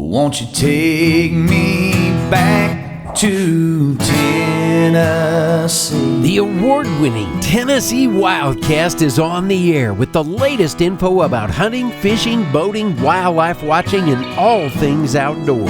Won't you take me back to Tennessee? The award-winning Tennessee WildCast is on the air with the latest info about hunting, fishing, boating, wildlife watching, and all things outdoors.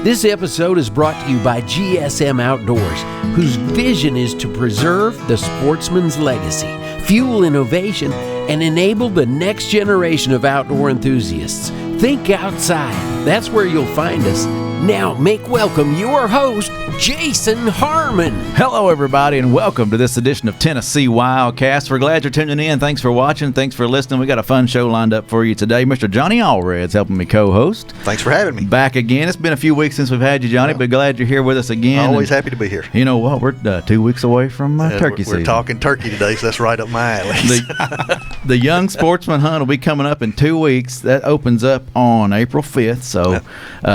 This episode is brought to you by GSM Outdoors, whose vision is to preserve the sportsman's legacy, fuel innovation, and enable the next generation of outdoor enthusiasts. Think outside. That's where you'll find us. Now, make welcome your host, Jason Harmon. Hello, everybody, and welcome to this edition of Tennessee WildCast. We're glad you're tuning in. Thanks for watching. Thanks for listening. We got a fun show lined up for you today. Mr. Johnny Allred's helping me co-host. Thanks for having me. Back again. It's been a few weeks since we've had you, Johnny, but glad you're here with us again. Always happy to be here. You know what? We're 2 weeks away from turkey season. We're talking turkey today, so that's right up my alley. The Young Sportsman Hunt will be coming up in 2 weeks. That opens up on April 5th, so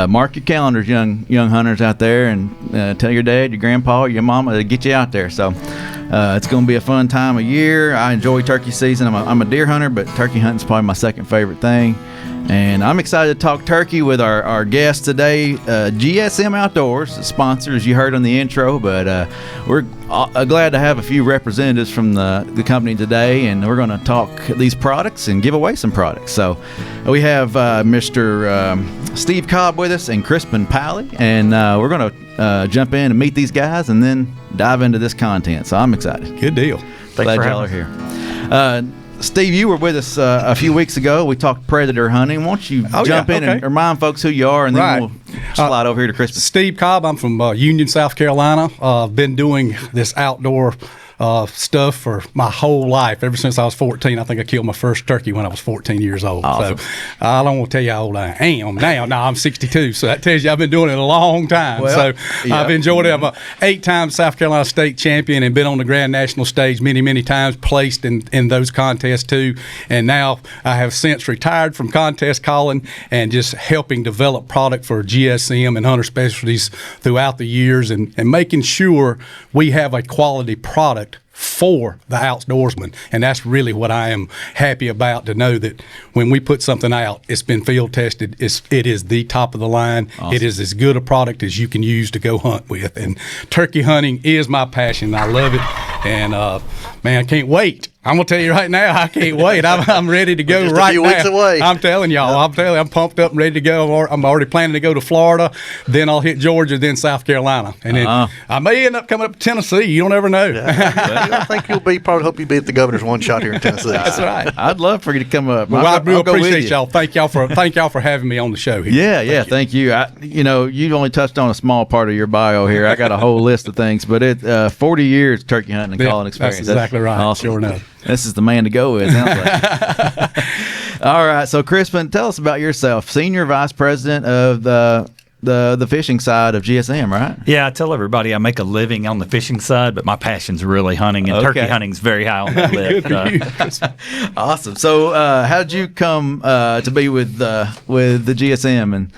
mark your calendars, young hunters out there, and tell your dad, your grandpa, your mama to get you out there. So it's going to be a fun time of year. I enjoy turkey season. I'm a deer hunter, but turkey hunting is probably my second favorite thing. And I'm excited to talk turkey with our guest today, GSM Outdoors, sponsor, as you heard on the intro. But we're glad to have a few representatives from the company today, and we're going to talk these products and give away some products. So we have Mr. Steve Cobb with us and Crispin Powley, and we're going to jump in and meet these guys and then dive into this content. So I'm excited. Good deal. Glad y'all are here. Steve, you were with us a few weeks ago. We talked predator hunting. Won't you jump in and remind folks who you are, and then we'll slide over here to Crispin. Steve Cobb. I'm from Union, South Carolina. I've been doing this outdoor stuff for my whole life. Ever since I was 14, I think I killed my first turkey when I was 14 years old. Awesome. So I don't want to tell you how old I am now. No, I'm 62, so that tells you I've been doing it a long time. Well, I've enjoyed it. I'm a 8-time South Carolina state champion and been on the Grand National stage many times, placed in those contests too. And now I have since retired from contest calling and just helping develop product for GSM and Hunter Specialties throughout the years, and making sure we have a quality product for the outdoorsman. And that's really what I am happy about, to know that when we put something out, it's been field tested. It is the top of the line. Awesome. It is as good a product as you can use to go hunt with. And turkey hunting is my passion. I love it. And man, I can't wait. I'm gonna tell you right now, I can't wait. I'm ready to go just right a few now. Weeks away. I'm telling y'all. I'm pumped up and ready to go. I'm already planning to go to Florida. Then I'll hit Georgia, then South Carolina, and then I may end up coming up to Tennessee. You don't ever know. I think you'll be. Probably hope you be at the governor's one shot here in Tennessee. That's right. I'd love for you to come up. Well, I really appreciate y'all. Thank y'all for having me on the show here. Thank you. You only touched on a small part of your bio here. I got a whole list of things, but 40 years turkey hunting and calling experience. That's exactly right. Awesome. Sure enough. This is the man to go with, sounds like. All right, so Crispin, tell us about yourself. Senior Vice President of the fishing side of GSM, right? Yeah, I tell everybody I make a living on the fishing side, but my passion's really hunting, and turkey hunting's very high on that list. Awesome. So how did you come to be with the GSM? And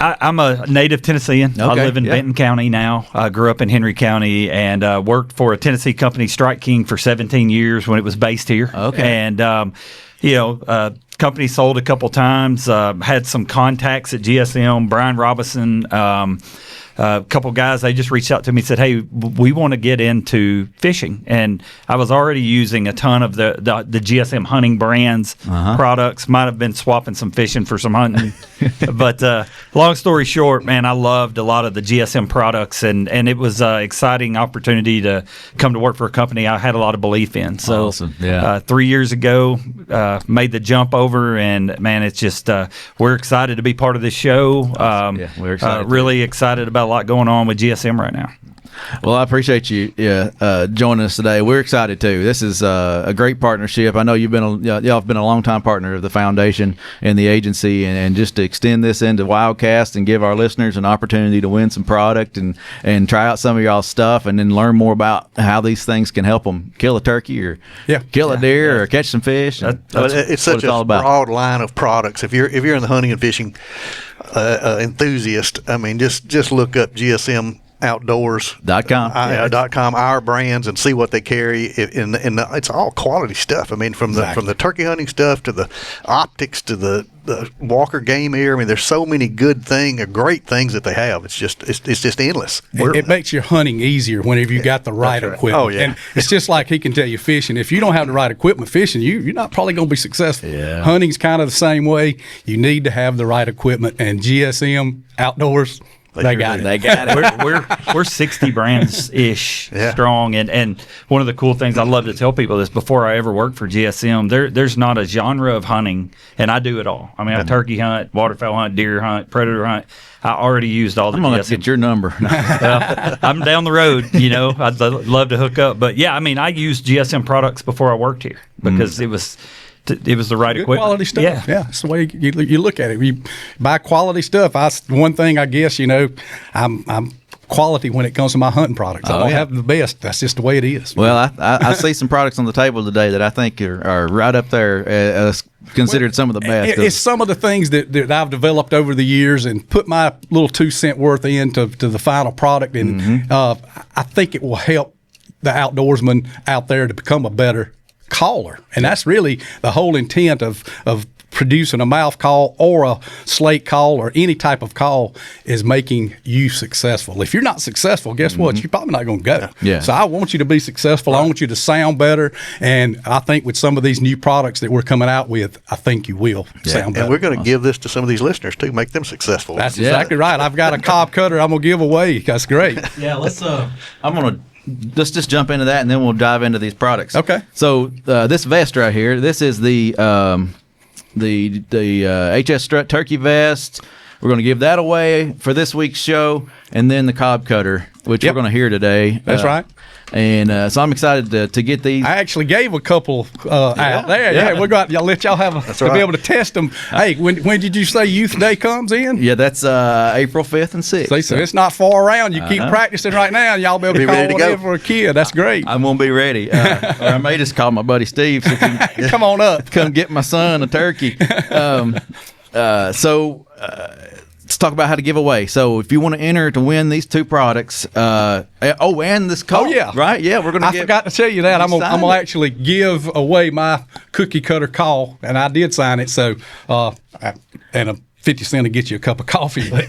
I'm a native Tennessean. Okay. I live in Benton County now. I grew up in Henry County and worked for a Tennessee company, Strike King, for 17 years when it was based here. Okay. And company sold a couple times. Had some contacts at GSM. Brian Robinson, a couple guys, they just reached out to me and said, hey, we want to get into fishing. And I was already using a ton of the GSM hunting brands products. Might have been swapping some fishing for some hunting. But long story short, man, I loved a lot of the GSM products, and it was an exciting opportunity to come to work for a company I had a lot of belief in. So awesome. 3 years ago, made the jump over, and man, it's just we're excited to be part of this show. Awesome. We're excited. Really excited about a lot going on with GSM right now. Well, I appreciate you joining us today. We're excited too. This is a great partnership. I know y'all have been a long-time partner of the foundation and the agency, and just to extend this into WildCast and give our listeners an opportunity to win some product and try out some of y'all's stuff, and then learn more about how these things can help them kill a turkey or kill a deer or catch some fish. It's such a broad line of products. If you're in the hunting and fishing enthusiast, I mean, just look up GSM Outdoors .com. .com, our brands, and see what they carry. It's all quality stuff. I mean, from the turkey hunting stuff to the optics to the Walker game ear. I mean, there's so many great things that they have. It's just endless. It makes your hunting easier whenever you got the right equipment. Oh, yeah. And it's just like he can tell you fishing. If you don't have the right equipment fishing, you're not probably going to be successful. Yeah. Hunting's kind of the same way. You need to have the right equipment, and GSM Outdoors, they got it. They got it. We're 60 brands ish strong, and one of the cool things I love to tell people is before I ever worked for GSM, there's not a genre of hunting, and I do it all. I mean, I turkey hunt, waterfowl hunt, deer hunt, predator hunt. I already used all the I'm gonna GSM. get your number. Well, I'm down the road, I'd love to hook up, but yeah, I mean, I used GSM products before I worked here because it was the right Good equipment. quality stuff. Yeah. That's the way you look at it. You buy quality stuff. One thing I guess, I'm quality when it comes to my hunting products. I don't have the best. That's just the way it is. Well, I see some products on the table today that I think are right up there as considered some of the best. It's some of the things that I've developed over the years and put my little 2 cent worth into the final product, and I think it will help the outdoorsman out there to become a better caller. And that's really the whole intent of producing a mouth call or a slate call or any type of call is making you successful. If you're not successful, guess what? You're probably not going to go. Yeah. So I want you to be successful. I want you to sound better. And I think with some of these new products that we're coming out with, I think you will sound better. And we're going to give this to some of these listeners too, make them successful. That's exactly right. I've got a Cobb cutter I'm going to give away. That's great. Yeah, I'm gonna just jump into that, and then we'll dive into these products. Okay. So this vest right here, this is the HS Strut turkey vest. We're going to give that away for this week's show, and then the Cobb cutter, which we're going to hear today. That's right. And so I'm excited to get these. I actually gave a couple out there. Yeah, we're going to let y'all have be able to test them. Hey, when did you say Youth Day comes in? Yeah, that's April 5th and 6th. So it's not far around. You keep practicing right now, and y'all be able to call whatever for a kid. That's great. I'm going to be ready. Or I may just call my buddy Steve so he can Come on up. come get my son a turkey. Let's talk about how to give away. So if you want to enter to win these two products, and this call. Oh, yeah. Right? Yeah, we're going to I forgot to tell you that. I'm signed gonna it. actually give away my cookie cutter call, and I did sign it. So, and a 50 cent to get you a cup of coffee. But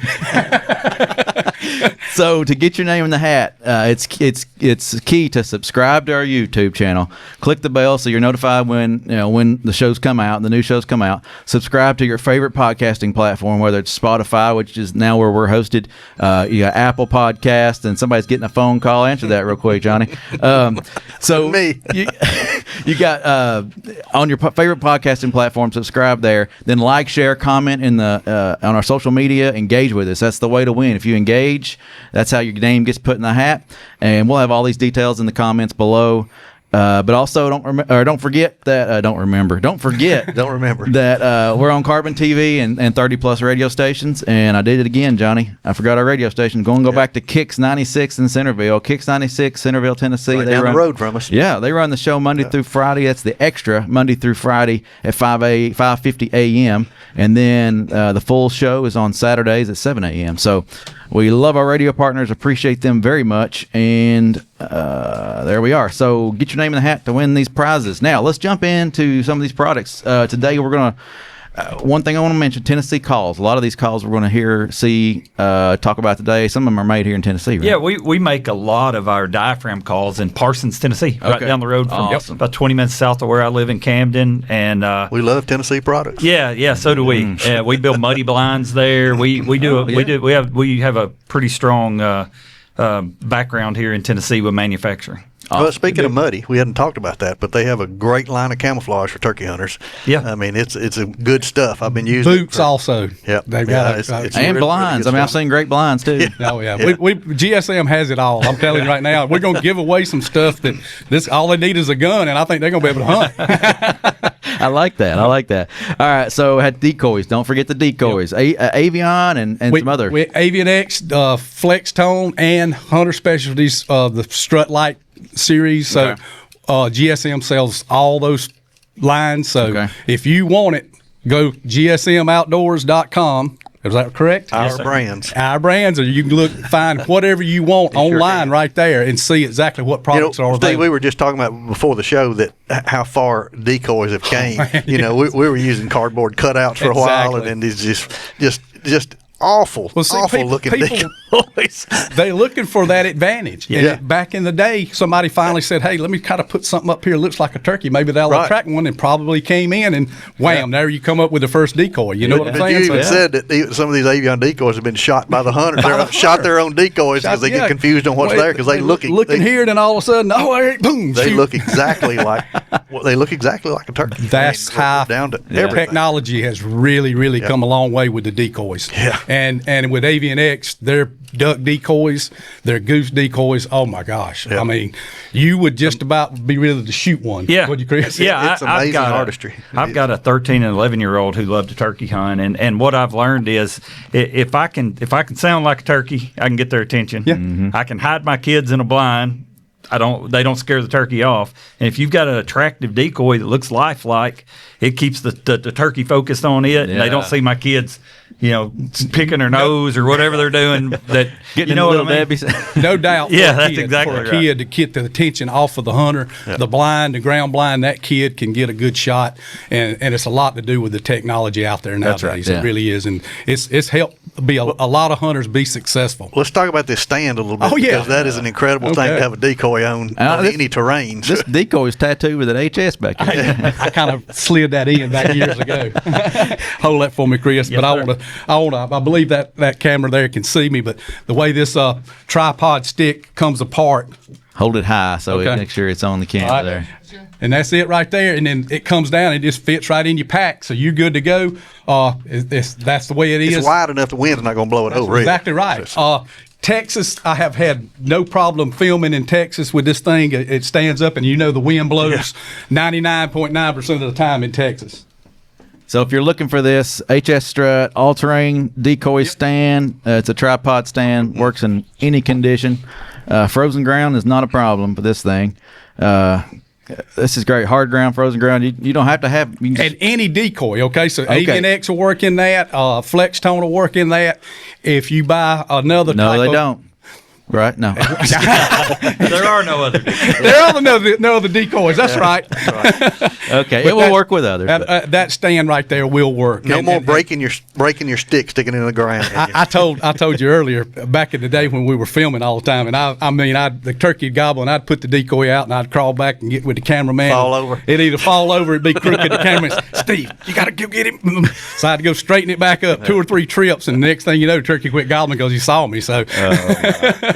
So to get your name in the hat, it's key to subscribe to our YouTube channel. Click the bell so you're notified when the shows come out, the new shows come out. Subscribe to your favorite podcasting platform, whether it's Spotify, which is now where we're hosted. You got Apple Podcast, and somebody's getting a phone call. Answer that real quick, Johnny. So Me. you got on your favorite podcasting platform. Subscribe there. Then like, share, comment in the on our social media. Engage with us. That's the way to win. If you engage, that's how your name gets put in the hat. And we'll have all these details in the comments below. But also don't forget that don't forget that we're on Carbon TV and 30 plus radio stations. And I did it again, Johnny. I forgot our radio station. Go back to Kicks 96 in Centerville. Kicks 96, Centerville, Tennessee. Right down the road from us. Yeah, they run the show Monday through Friday. That's the extra Monday through Friday at 5:50 a.m. And then the full show is on Saturdays at 7 a.m. So we love our radio partners, appreciate them very much, and there we are. So get your name in the hat to win these prizes. Now, let's jump into some of these products. Today we're going to one thing I want to mention, Tennessee calls. A lot of these calls we're going to talk about today. Some of them are made here in Tennessee, right? Yeah, we make a lot of our diaphragm calls in Parsons, Tennessee, right down the road from about 20 minutes south of where I live in Camden. And we love Tennessee products. Yeah, so do we. We build muddy blinds there. We have a pretty strong background here in Tennessee with manufacturing. Well, speaking of muddy, we hadn't talked about that, but they have a great line of camouflage for turkey hunters. Yeah, I mean it's a good stuff. I've been using boots also. Yeah, they've got it's and really, blinds. really I've seen great blinds too. Oh yeah, we GSM has it all. I'm telling you right now, we're going to give away some stuff that all they need is a gun, and I think they're going to be able to hunt. I like that. All right, so had decoys. Don't forget the decoys. Avion and some other. Avian X, Flex Tone, and Hunter Specialties, the Strut Light series. So GSM sells all those lines. So if you want it, go GSMOutdoors.com Is that correct? Our brands. Our brands, or you can find whatever you want online right there and see exactly what products are Steve, available. we were just talking about before the show that how far decoys have came. We were using cardboard cutouts for a while, and then these just awful looking decoys. They're looking for that advantage. Yeah. And back in the day, somebody finally said, hey, let me kind of put something up here that looks like a turkey. Maybe that'll attract one, and probably came in, and wham, there you come up with the first decoy. You know what I'm saying? You even said that some of these avian decoys have been shot by the hunters. They shot their own decoys because they get confused on what's there because they looking here, and then all of a sudden, boom! They look exactly like a turkey. That's how down to technology has really come a long way with the decoys. Yeah. And with Avian X, their duck decoys, their goose decoys. Oh my gosh! Yeah. I mean, you would just about be ready to shoot one. Yeah, would you, Chris? Yeah, it's amazing artistry. I've got a 13 and 11-year-old who love to turkey hunt, and what I've learned is if I can sound like a turkey, I can get their attention. Yeah. Mm-hmm. I can hide my kids in a blind. They don't scare the turkey off. And if you've got an attractive decoy that looks lifelike, it keeps the turkey focused on it, and they don't see my kids, picking their nose or whatever they're doing. That Getting little Debbie's. No doubt. Yeah, that's exactly for a kid to get the attention off of the hunter, the blind, the ground blind. That kid can get a good shot, and it's a lot to do with the technology out there nowadays. That's right. Yeah. It really is, and it's helped a lot of hunters be successful. Let's talk about this stand a little bit. Oh, yeah. Because that is an incredible thing to have a decoy on any terrain. This decoy is tattooed with an HS back here. I kind of slid that in back years ago. Hold that for me, Chris. Yes, but I believe that camera there can see me. But the way this tripod stick comes apart, Hold it high so it make sure it's on the camera there. and that's it right there. And then it comes down and it just fits right in your pack, so you're good to go. That's the way it is. It's wide enough the wind's not going to blow it over. Exactly right. Texas, I have had no problem filming in Texas with this thing. It stands up, and the wind blows 99.9% of the time in Texas. So if you're looking for this HS Strut all-terrain decoy stand, it's a tripod stand, works in any condition. Frozen ground is not a problem for this thing. This is great. Hard ground, frozen ground. You don't have to have. And any decoy, okay? So Avian X will work in that. Flex Tone will work in that. If you buy another No, they don't. Right? No. There are no other decoys. There are no other decoys. That's right. Okay, it will work with others. That stand right there will work. No more breaking your stick sticking in the ground. I told you earlier, back in the day when we were filming all the time, and the turkey would gobble, and I'd put the decoy out, and I'd crawl back and get with the cameraman. Fall over. It'd either fall over, it'd be crooked. The cameraman, Steve, you got to go get him. So I had to go straighten it back up 2 or 3 trips, and the next thing you know, the turkey quit gobbling because he saw me. So.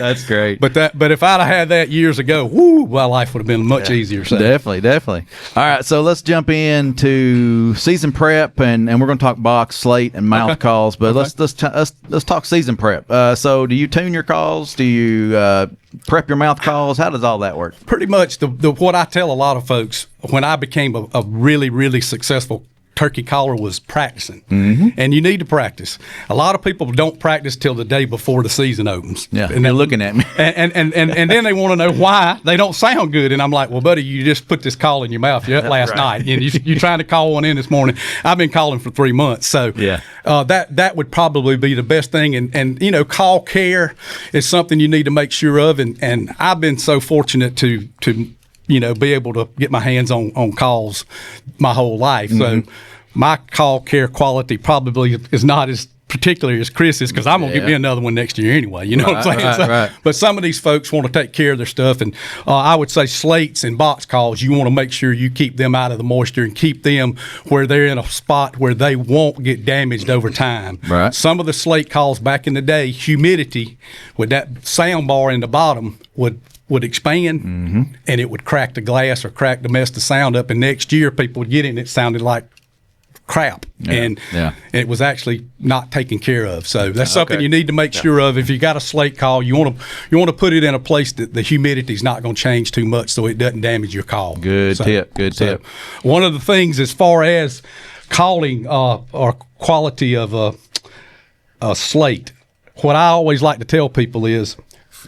That's great. But if I'd have had that years ago, my life would have been much easier. So. Definitely. All right, so let's jump into season prep, and we're going to talk box, slate, and mouth calls. But let's talk season prep. So, do you tune your calls? Do you prep your mouth calls? How does all that work? Pretty much what I tell a lot of folks when I became a really, really successful turkey caller was practicing. Mm-hmm. And you need to practice. A lot of people don't practice till the day before the season opens. Yeah, and they're looking at me. And then they want to know why they don't sound good. And I'm like, well, buddy, you just put this call in your mouth last night. And you're trying to call one in this morning. I've been calling for 3 months. So that would probably be the best thing. And call care is something you need to make sure of. And I've been so fortunate to be able to get my hands on calls my whole life. Mm-hmm. So my call care quality probably is not as particular as Chris's, because I'm going to get me another one next year anyway. You know what I'm saying? Right. But some of these folks want to take care of their stuff. And I would say slates and box calls, you want to make sure you keep them out of the moisture and keep them where they're in a spot where they won't get damaged over time. Right. Some of the slate calls back in the day, humidity with that sound bar in the bottom would expand, mm-hmm. and it would crack the glass or mess the sound up. And next year, people would get it, and it sounded like crap. And it was actually not taken care of. So that's something you need to make sure of. If you got a slate call, you want to put it in a place that the humidity is not going to change too much, so it doesn't damage your call. Good tip. One of the things as far as calling or quality of a slate, what I always like to tell people is,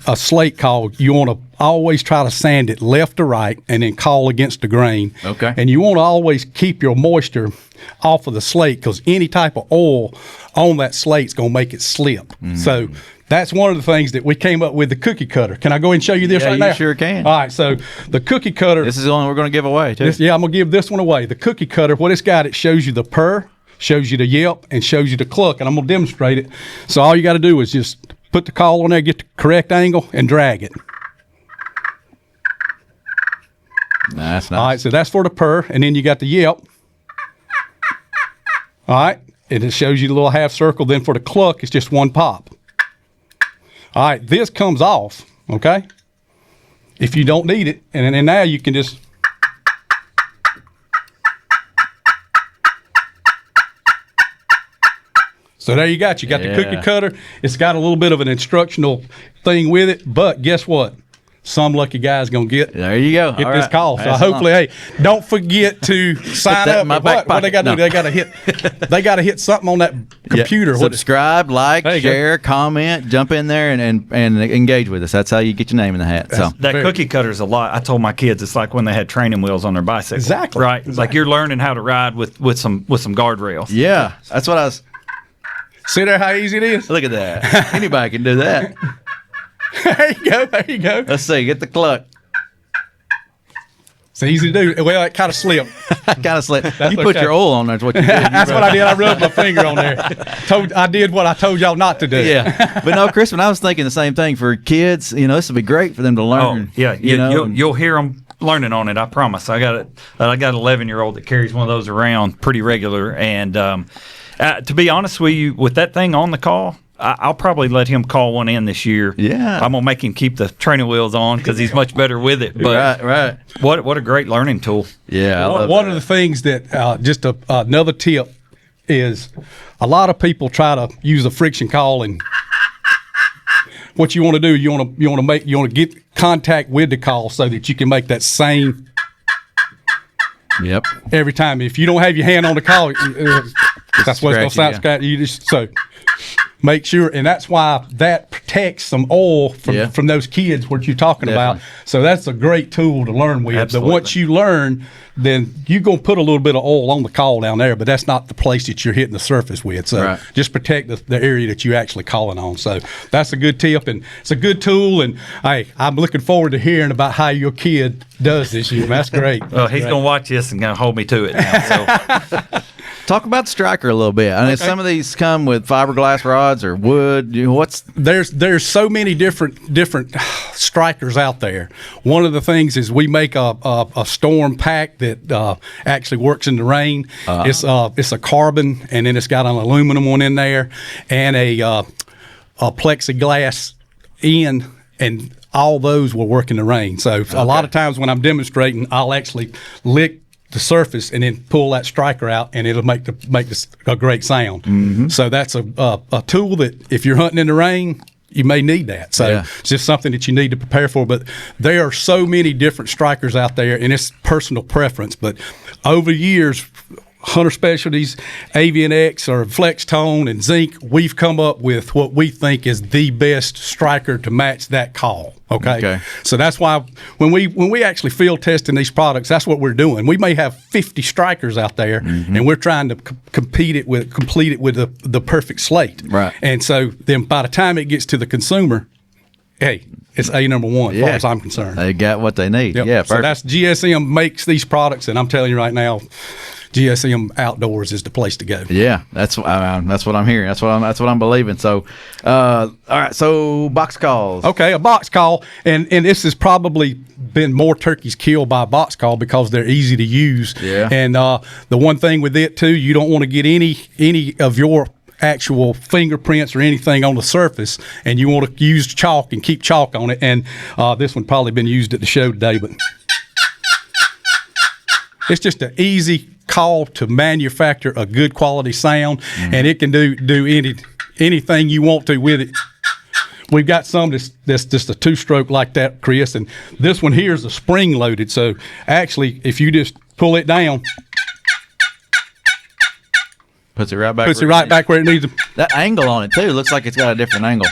a slate call, you want to always try to sand it left to right and then call against the grain. Okay. And you want to always keep your moisture off of the slate because any type of oil on that slate is going to make it slip. So that's one of the things that we came up with, the cookie cutter. Can I go ahead and show you this Yeah, right you now? sure can. All right, so the cookie cutter. This is the one we're going to give away, too. Yeah, I'm going to give this one away. The cookie cutter, what it's got, it shows you the purr, shows you the yelp, and shows you the cluck, and I'm going to demonstrate it. So all you got to do is just put the call on there, get the correct angle, and drag it. That's nice. All right, so that's for the purr, and then you got the yelp. All right, and it shows you the little half circle. Then for the cluck, it's just one pop. All right, this comes off, okay? If you don't need it, and then now you can just... So there you got the cookie cutter. It's got a little bit of an instructional thing with it, but guess what? Some lucky guy's gonna get There you go. Get All this right. call. So Pass it hopefully, along. hey, don't forget to sign that up. in my back What they got to pocket. do? They got to hit. They got to hit something on that computer. Yeah. What- Subscribe, like, There you go. share, comment, jump in there and engage with us. That's how you get your name in the hat. So That Very- cookie cutter's a lot. I told my kids it's like when they had training wheels on their bicycle. Exactly. Right. It's like you're learning how to ride with some guardrails. yeah, that's what I was. See there how easy it is. Look at that. Anybody can do that. There you go. There you go. Let's see. Get the cluck. It's easy to do. Well, it kind of slipped. kind of slip. You put okay. your oil on there. Is what you did. That's what I did. I rubbed my finger on there. I did what I told y'all not to do. Yeah, but no, Crispin, I was thinking the same thing for kids. You know, this would be great for them to Oh learn. yeah, you know, you'll hear them learning on it. I promise. I got an 11-year-old that carries one of those around pretty regular. And to be honest with you, with that thing on the call, I'll probably let him call one in this year. Yeah. I'm gonna make him keep the training wheels on because he's much better with it. But right. what a great learning tool. Yeah, I love One that. of the things that just another tip is a lot of people try to use a friction call, and what you want to do, you want to get contact with the call so that you can make that same Yep. every time. If you don't have your hand on the call, that's what's going to Scratchy, sound yeah. scratchy. You just so make sure, and that's why that protects some oil from those kids what you're talking about. Definitely. So that's a great tool to learn with. Absolutely. But once you learn, then you're going to put a little bit of oil on the call down there, but that's not the place that you're hitting the surface with. So Right. just protect the area that you're actually calling on. So that's a good tip, and it's a good tool. And hey, I'm looking forward to hearing about how your kid does this year. That's great. Well, he's gonna watch this and gonna hold me to it now. So. Talk about the striker a little bit. I mean, some of these come with fiberglass rods or wood. You know, what's There's so many different strikers out there. One of the things is we make a storm pack that actually works in the rain. It's a carbon, and then it's got an aluminum one in there, and a plexiglass end, and all those will work in the rain. So a lot of times when I'm demonstrating, I'll actually lick the surface and then pull that striker out, and it'll make this a great sound. So that's a tool that if you're hunting in the rain, you may need that. So Yeah. it's just something that you need to prepare for. But there are so many different strikers out there, and it's personal preference. But over years, Hunter Specialties, Avian X, or Flex Tone, and Zinc, we've come up with what we think is the best striker to match that call. Okay. So that's why when we actually field testing these products, that's what we're doing. We may have 50 strikers out there, and we're trying to complete it with the perfect slate. Right. And so then by the time it gets to the consumer, hey, it's A number one as far as I'm concerned. They got what they need. Yep. Yeah, So perfect. that's GSM makes these products, and I'm telling you right now, GSM Outdoors is the place to go. Yeah, that's what I'm hearing. That's what I'm believing. So, all right. So box calls. Okay, a box call, and this has probably been more turkeys killed by a box call because they're easy to use. Yeah. And the one thing with it too, you don't want to get any of your actual fingerprints or anything on the surface, and you want to use chalk and keep chalk on it. And this one probably been used at the show today, but it's just an easy call to manufacture a good quality sound, and it can do anything you want to with it. We've got some that's just a two-stroke like that, Chris, and this one here is a spring-loaded. So actually, if you just pull it down, Puts it right back. puts it right back where it needs to. That angle on it too looks like it's got a different angle.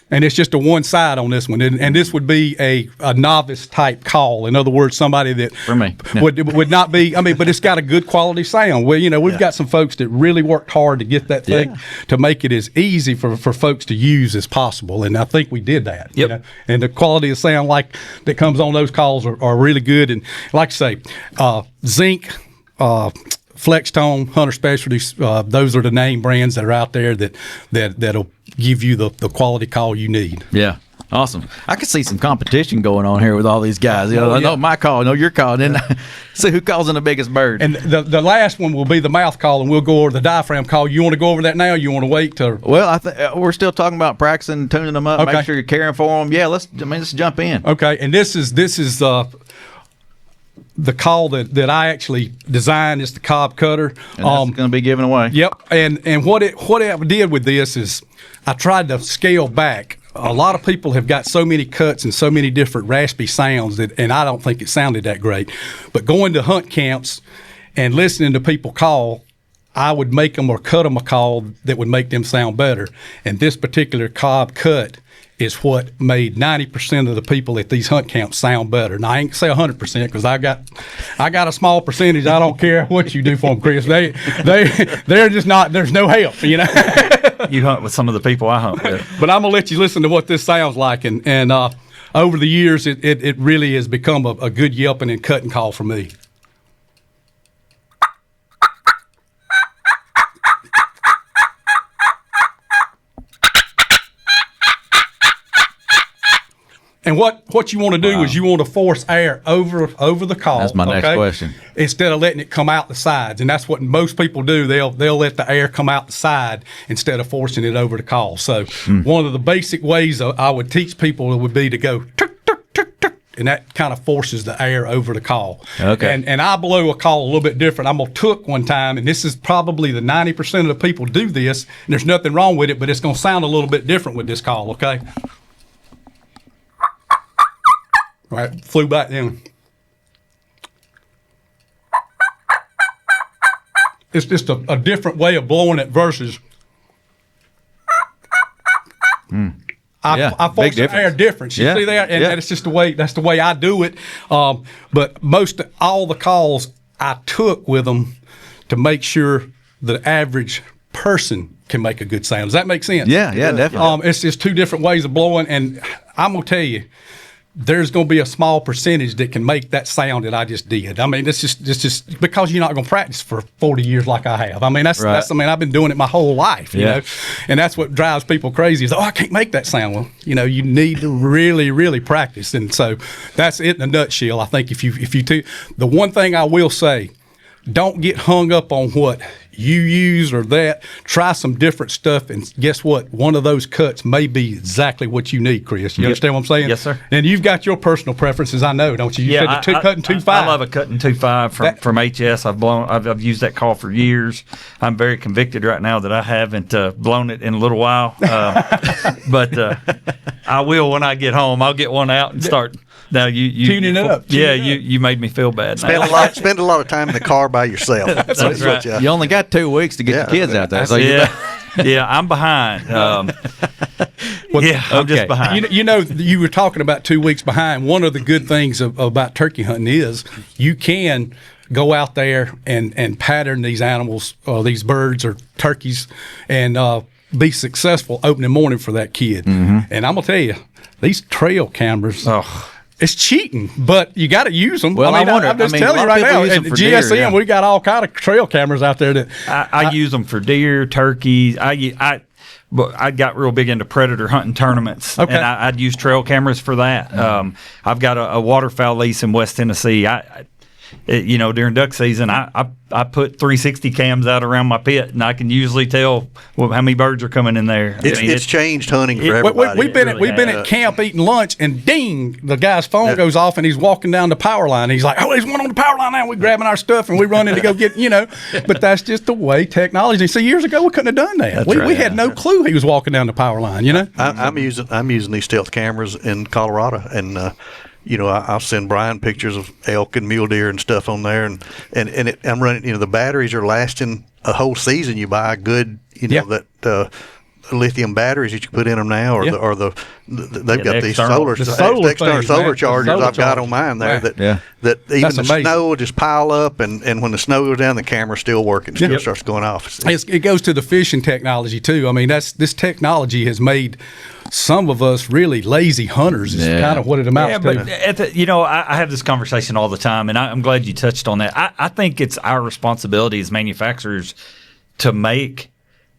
And it's just a one side on this one, and this would be a novice type call. In other words, somebody that For me. would not be. I mean, but it's got a good quality sound. Well, we've got some folks that really worked hard to get that thing to make it as easy for folks to use as possible, and I think we did that. Yep. And the quality of sound that comes on those calls are really good. And like I say, Zinc. Flex Tone, Hunter Specialties, those are the name brands that are out there that'll give you the quality call you need. Yeah. Awesome. I could see some competition going on here with all these guys. I know my call, I know your call, and then see who calls in the biggest bird. And the last one will be the mouth call, and we'll go over the diaphragm call. You want to go over that now, or you want to wait to? Well, I think we're still talking about practicing, tuning them up, Okay. make sure you're caring for them. Yeah, let's jump in. Okay, and this is the call that I actually designed. Is the Cobb cutter. And that's going to be given away. Yep, and what I did with this is I tried to scale back. A lot of people have got so many cuts and so many different raspy sounds and I don't think it sounded that great. But going to hunt camps and listening to people call, I would make them or cut them a call that would make them sound better. And this particular Cobb cut is what made 90% of the people at these hunt camps sound better. Now, I ain't say 100% because I got a small percentage. I don't care what you do for them, Chris. They're just not. There's no help, You hunt with some of the people I hunt with. But I'm gonna let you listen to what this sounds like, and over the years, it really has become a good yelping and cutting call for me. And what you want to do is you want to force air over the call. That's my next question. Instead of letting it come out the sides, and that's what most people do. They'll let the air come out the side instead of forcing it over the call. So one of the basic ways I would teach people would be to go tuk, tuk, tuk, tuk, and that kind of forces the air over the call. Okay. And I blow a call a little bit different. I'm gonna took one time, and this is probably the 90% of the people do this. And there's nothing wrong with it, but it's gonna sound a little bit different with this call. Okay. All right, flew back down. It's just a different way of blowing it versus. I force the air difference. You see that? And that's just that's the way I do it. But all the calls I took with them to make sure the average person can make a good sound. Does that make sense? Yeah, definitely. It's just two different ways of blowing, and I'm gonna tell you, there's going to be a small percentage that can make that sound that I just did. I mean, it's just because you're not going to practice for 40 years like I have. I mean, that's I've been doing it my whole life, you know, and that's what drives people crazy is, I can't make that sound. Well, you need to really, really practice. And so that's it in a nutshell. I think if you do, the one thing I will say, don't get hung up on what you use or that. Try some different stuff, and guess what? One of those cuts may be exactly what you need, Chris. You understand what I'm saying? Yes, sir. And you've got your personal preferences, I know, don't you? You said the cutting 2.5. I love a cutting 2.5 from HS. I've used that call for years. I'm very convicted right now that I haven't blown it in a little while, but I will when I get home. I'll get one out and start. Now you tuning it up. You made me feel bad. Spend a lot of time in the car by yourself. That's right. You only got 2 weeks to get the kids out there. So I'm behind. I'm just behind. You were talking about 2 weeks behind. One of the good things about turkey hunting is you can go out there and pattern these animals, these birds or turkeys, and be successful opening morning for that kid. Mm-hmm. And I'm going to tell you, these trail cameras, it's cheating, but you got to use them. Well, I'm just telling you right now, at GSM, we got all kind of trail cameras out there that I use them for deer, turkeys. I got real big into predator hunting tournaments, and I'd use trail cameras for that. I've got a waterfowl lease in West Tennessee. During duck season, I put 360 cams out around my pit, and I can usually tell how many birds are coming in there. It's changed hunting for everybody. We've been at camp eating lunch, and ding, the guy's phone goes off, and he's walking down the power line. He's like, there's one on the power line now. We're grabbing our stuff, and we running to go get, But that's just the way technology. See, years ago, we couldn't have done that. We had no clue he was walking down the power line, I'm using these stealth cameras in Colorado, and I'll send Brian pictures of elk and mule deer and stuff on there, and I'm running. The batteries are lasting a whole season. You buy a good, lithium batteries that you put in them now, or they've got these solar external things, solar man. chargers Solar I've got on chargers. mine there Right. that even That's the amazing. snow will just pile up, and when the snow goes down, the camera's still working, still Yep. starts going off. It goes to the fishing technology too. I mean, this technology has made some of us really lazy hunters. Is kind of what it amounts Yeah, to. but I have this conversation all the time, and I'm glad you touched on that. I think it's our responsibility as manufacturers to make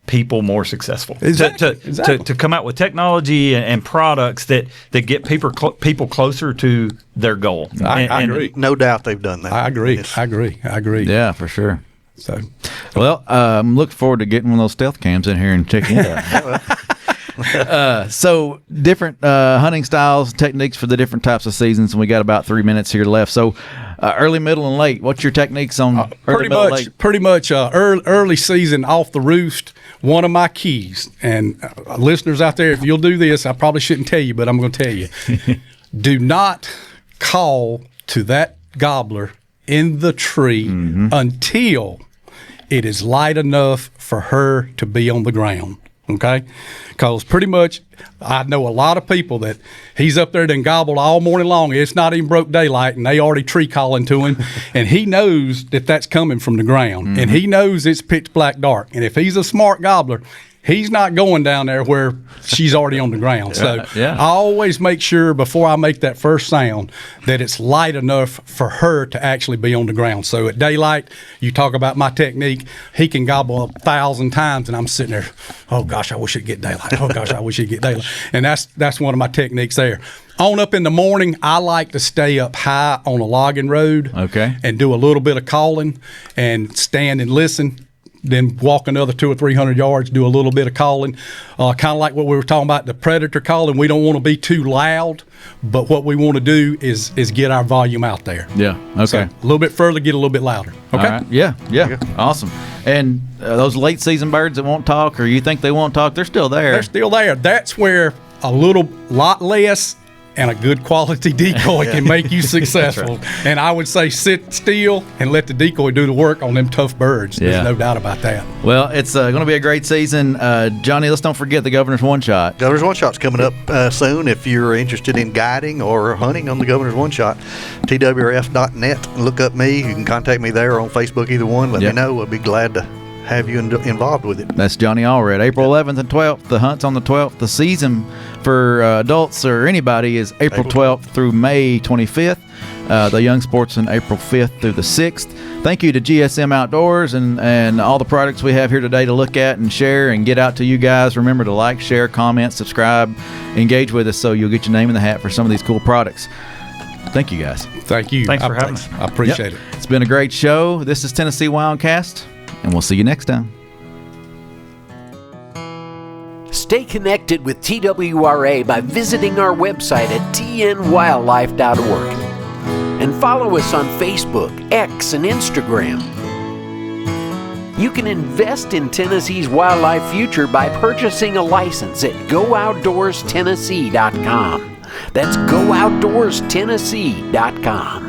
people more successful. Exactly. To come out with technology and products that get people closer to their goal. I agree. No doubt they've done that. I agree. It's- I agree. Yeah, for sure. So, Well, I'm looking forward to getting one of those stealth cams in here and checking it out. So different hunting styles, techniques for the different types of seasons, and we got about 3 minutes here left. So early, middle, and late. What's your techniques on early, middle, late? Pretty much early season off the roost. One of my keys, and listeners out there, if you'll do this, I probably shouldn't tell you, but I'm going to tell you: do not call to that gobbler in the tree until it is light enough for her to be on the ground. Okay? Because pretty much I know a lot of people that he's up there and gobbled all morning long. It's not even broke daylight, and they already tree calling to him. And he knows that that's coming from the ground. And he knows it's pitch black dark. And if he's a smart gobbler, he's not going down there where she's already on the ground. So I always make sure before I make that first sound that it's light enough for her to actually be on the ground. So at daylight, you talk about my technique, he can gobble 1,000 times, and I'm sitting there, oh gosh, I wish it'd get daylight. Oh gosh, I wish it'd get daylight. And that's one of my techniques there. On up in the morning, I like to stay up high on a logging road. Okay. And do a little bit of calling and stand and listen. Then walk another 200 or 300 yards, do a little bit of calling. Kind of like what we were talking about, the predator calling. We don't want to be too loud, but what we want to do is get our volume out there. Yeah. Okay. So a little bit further, get a little bit louder. Okay. All right. Yeah. Awesome. And those late season birds that won't talk, or you think they won't talk, they're still there. They're still there. That's where a lot less and a good quality decoy can make you successful. And I would say sit still and let the decoy do the work on them tough birds. Yeah. There's no doubt about that. Well, it's going to be a great season. Johnny, let's don't forget the Governor's One Shot. Governor's One Shot's coming up soon. If you're interested in guiding or hunting on the Governor's One Shot, twrf.net. Look up me. You can contact me there or on Facebook, either one. Let me know. I'll be glad to have you involved with it. That's Johnny Allred. April 11th and 12th. The hunt's on the 12th. The season for adults or anybody is April 12th through May 25th. The young sportsman April 5th through the 6th. Thank you to GSM Outdoors and all the products we have here today to look at and share and get out to you guys. Remember to like, share, comment, subscribe, engage with us so you'll get your name in the hat for some of these cool products. Thank you guys. Thank you. Thanks for having us. I appreciate it. It's been a great show. This is Tennessee WildCast, and we'll see you next time. Stay connected with TWRA by visiting our website at tnwildlife.org and follow us on Facebook, X, and Instagram. You can invest in Tennessee's wildlife future by purchasing a license at GoOutdoorsTennessee.com. That's GoOutdoorsTennessee.com.